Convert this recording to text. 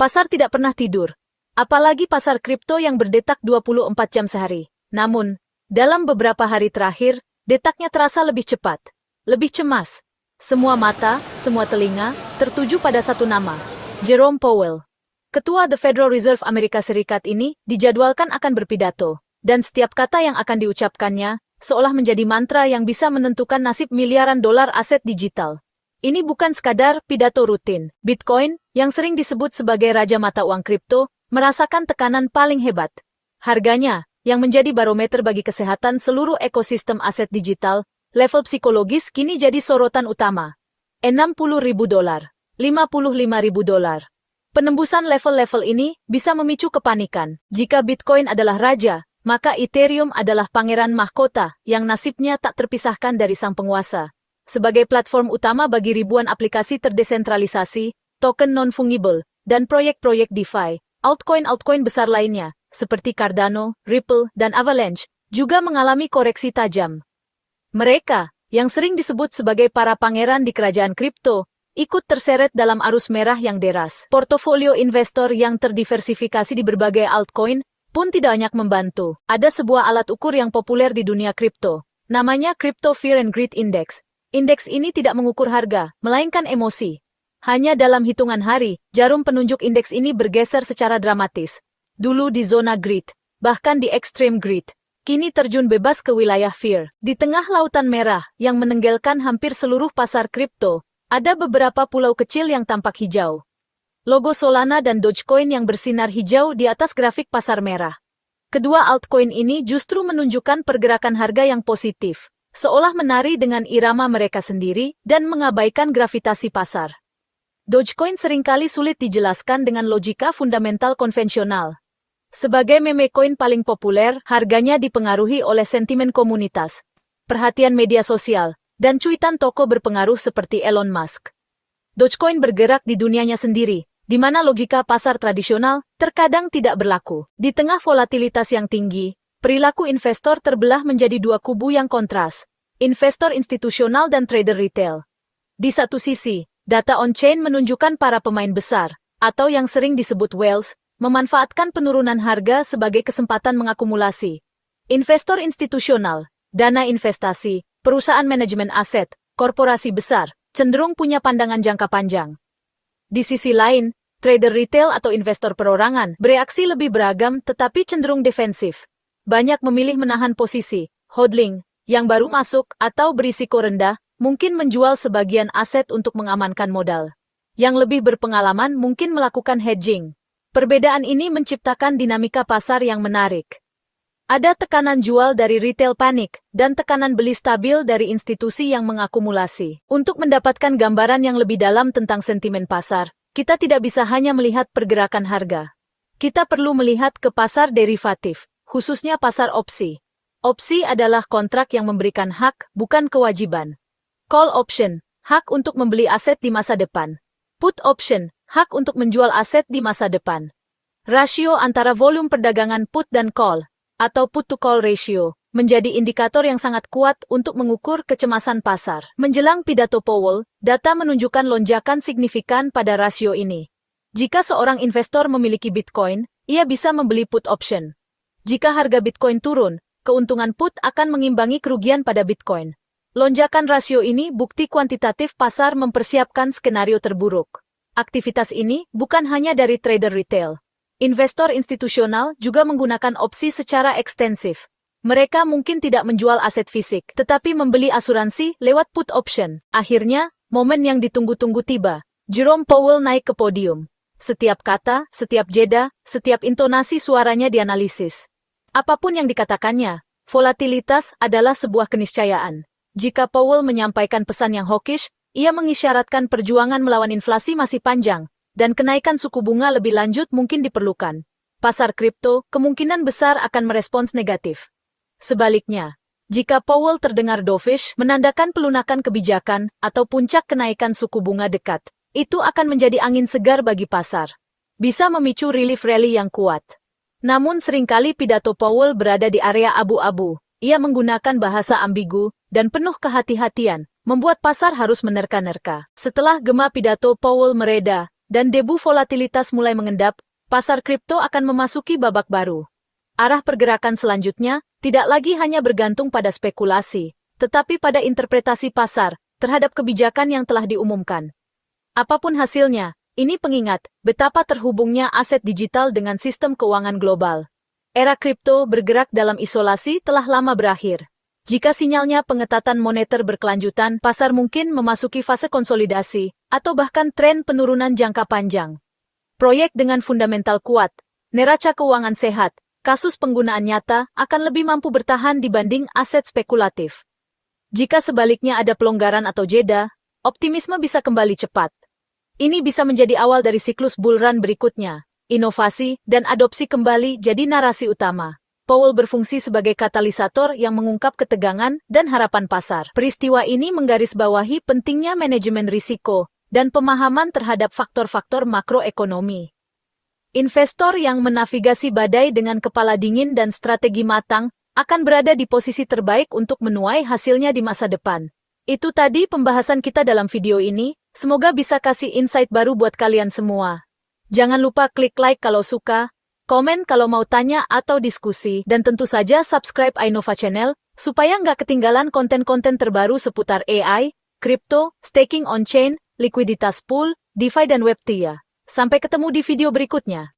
Pasar tidak pernah tidur. Apalagi pasar kripto yang berdetak 24 jam sehari. Namun, dalam beberapa hari terakhir, detaknya terasa lebih cepat, lebih cemas. Semua mata, semua telinga, tertuju pada satu nama, Jerome Powell. Ketua The Federal Reserve Amerika Serikat ini dijadwalkan akan berpidato, dan setiap kata yang akan diucapkannya seolah menjadi mantra yang bisa menentukan nasib miliaran dolar aset digital. Ini bukan sekadar pidato rutin. Bitcoin, yang sering disebut sebagai raja mata uang kripto, merasakan tekanan paling hebat. Harganya, yang menjadi barometer bagi kesehatan seluruh ekosistem aset digital, level psikologis kini jadi sorotan utama. $60.000, $55.000. Penembusan level-level ini bisa memicu kepanikan. Jika Bitcoin adalah raja, maka Ethereum adalah pangeran mahkota yang nasibnya tak terpisahkan dari sang penguasa. Sebagai platform utama bagi ribuan aplikasi terdesentralisasi, token non-fungible, dan proyek-proyek DeFi, altcoin-altcoin besar lainnya, seperti Cardano, Ripple, dan Avalanche, juga mengalami koreksi tajam. Mereka, yang sering disebut sebagai para pangeran di kerajaan kripto, ikut terseret dalam arus merah yang deras. Portofolio investor yang terdiversifikasi di berbagai altcoin pun tidak banyak membantu. Ada sebuah alat ukur yang populer di dunia kripto, namanya Crypto Fear and Greed Index. Indeks ini tidak mengukur harga, melainkan emosi. Hanya dalam hitungan hari, jarum penunjuk indeks ini bergeser secara dramatis. Dulu di zona greed, bahkan di extreme greed. Kini terjun bebas ke wilayah fear. Di tengah lautan merah yang menenggelamkan hampir seluruh pasar kripto, ada beberapa pulau kecil yang tampak hijau. Logo Solana dan Dogecoin yang bersinar hijau di atas grafik pasar merah. Kedua altcoin ini justru menunjukkan pergerakan harga yang positif, seolah menari dengan irama mereka sendiri dan mengabaikan gravitasi pasar. Dogecoin seringkali sulit dijelaskan dengan logika fundamental konvensional. Sebagai meme coin paling populer, harganya dipengaruhi oleh sentimen komunitas, perhatian media sosial, dan cuitan toko berpengaruh seperti Elon Musk. Dogecoin bergerak di dunianya sendiri, di mana logika pasar tradisional terkadang tidak berlaku. Di tengah volatilitas yang tinggi, perilaku investor terbelah menjadi dua kubu yang kontras, investor institusional dan trader retail. Di satu sisi, data on-chain menunjukkan para pemain besar, atau yang sering disebut whales, memanfaatkan penurunan harga sebagai kesempatan mengakumulasi. Investor institusional, dana investasi, perusahaan manajemen aset, korporasi besar, cenderung punya pandangan jangka panjang. Di sisi lain, trader retail atau investor perorangan bereaksi lebih beragam tetapi cenderung defensif. Banyak memilih menahan posisi, hodling, yang baru masuk atau berisiko rendah, mungkin menjual sebagian aset untuk mengamankan modal. Yang lebih berpengalaman mungkin melakukan hedging. Perbedaan ini menciptakan dinamika pasar yang menarik. Ada tekanan jual dari retail panik, dan tekanan beli stabil dari institusi yang mengakumulasi. Untuk mendapatkan gambaran yang lebih dalam tentang sentimen pasar, kita tidak bisa hanya melihat pergerakan harga. Kita perlu melihat ke pasar derivatif, khususnya pasar opsi. Opsi adalah kontrak yang memberikan hak, bukan kewajiban. Call option, hak untuk membeli aset di masa depan. Put option, hak untuk menjual aset di masa depan. Rasio antara volume perdagangan put dan call, atau put-to-call ratio, menjadi indikator yang sangat kuat untuk mengukur kecemasan pasar. Menjelang pidato Powell, data menunjukkan lonjakan signifikan pada rasio ini. Jika seorang investor memiliki Bitcoin, ia bisa membeli put option. Jika harga Bitcoin turun, keuntungan put akan mengimbangi kerugian pada Bitcoin. Lonjakan rasio ini bukti kuantitatif pasar mempersiapkan skenario terburuk. Aktivitas ini bukan hanya dari trader retail. Investor institusional juga menggunakan opsi secara ekstensif. Mereka mungkin tidak menjual aset fisik, tetapi membeli asuransi lewat put option. Akhirnya, momen yang ditunggu-tunggu tiba. Jerome Powell naik ke podium. Setiap kata, setiap jeda, setiap intonasi suaranya dianalisis. Apapun yang dikatakannya, volatilitas adalah sebuah keniscayaan. Jika Powell menyampaikan pesan yang hawkish, ia mengisyaratkan perjuangan melawan inflasi masih panjang, dan kenaikan suku bunga lebih lanjut mungkin diperlukan. Pasar kripto kemungkinan besar akan merespons negatif. Sebaliknya, jika Powell terdengar dovish, menandakan pelunakan kebijakan atau puncak kenaikan suku bunga dekat, itu akan menjadi angin segar bagi pasar. Bisa memicu relief rally yang kuat. Namun seringkali pidato Powell berada di area abu-abu. Ia menggunakan bahasa ambigu dan penuh kehati-hatian, membuat pasar harus menerka-nerka. Setelah gema pidato Powell mereda, dan debu volatilitas mulai mengendap, pasar kripto akan memasuki babak baru. Arah pergerakan selanjutnya tidak lagi hanya bergantung pada spekulasi, tetapi pada interpretasi pasar terhadap kebijakan yang telah diumumkan. Apapun hasilnya, ini pengingat betapa terhubungnya aset digital dengan sistem keuangan global. Era kripto bergerak dalam isolasi telah lama berakhir. Jika sinyalnya pengetatan moneter berkelanjutan, pasar mungkin memasuki fase konsolidasi atau bahkan tren penurunan jangka panjang. Proyek dengan fundamental kuat, neraca keuangan sehat, kasus penggunaan nyata akan lebih mampu bertahan dibanding aset spekulatif. Jika sebaliknya ada pelonggaran atau jeda, optimisme bisa kembali cepat. Ini bisa menjadi awal dari siklus bull run berikutnya. Inovasi dan adopsi kembali jadi narasi utama. Powell berfungsi sebagai katalisator yang mengungkap ketegangan dan harapan pasar. Peristiwa ini menggarisbawahi pentingnya manajemen risiko dan pemahaman terhadap faktor-faktor makroekonomi. Investor yang menavigasi badai dengan kepala dingin dan strategi matang akan berada di posisi terbaik untuk menuai hasilnya di masa depan. Itu tadi pembahasan kita dalam video ini, semoga bisa kasih insight baru buat kalian semua. Jangan lupa klik like kalau suka, komen kalau mau tanya atau diskusi, dan tentu saja subscribe Ainova Channel, supaya nggak ketinggalan konten-konten terbaru seputar AI, kripto, staking on-chain, likuiditas pool, DeFi dan Web3 ya. Sampai ketemu di video berikutnya.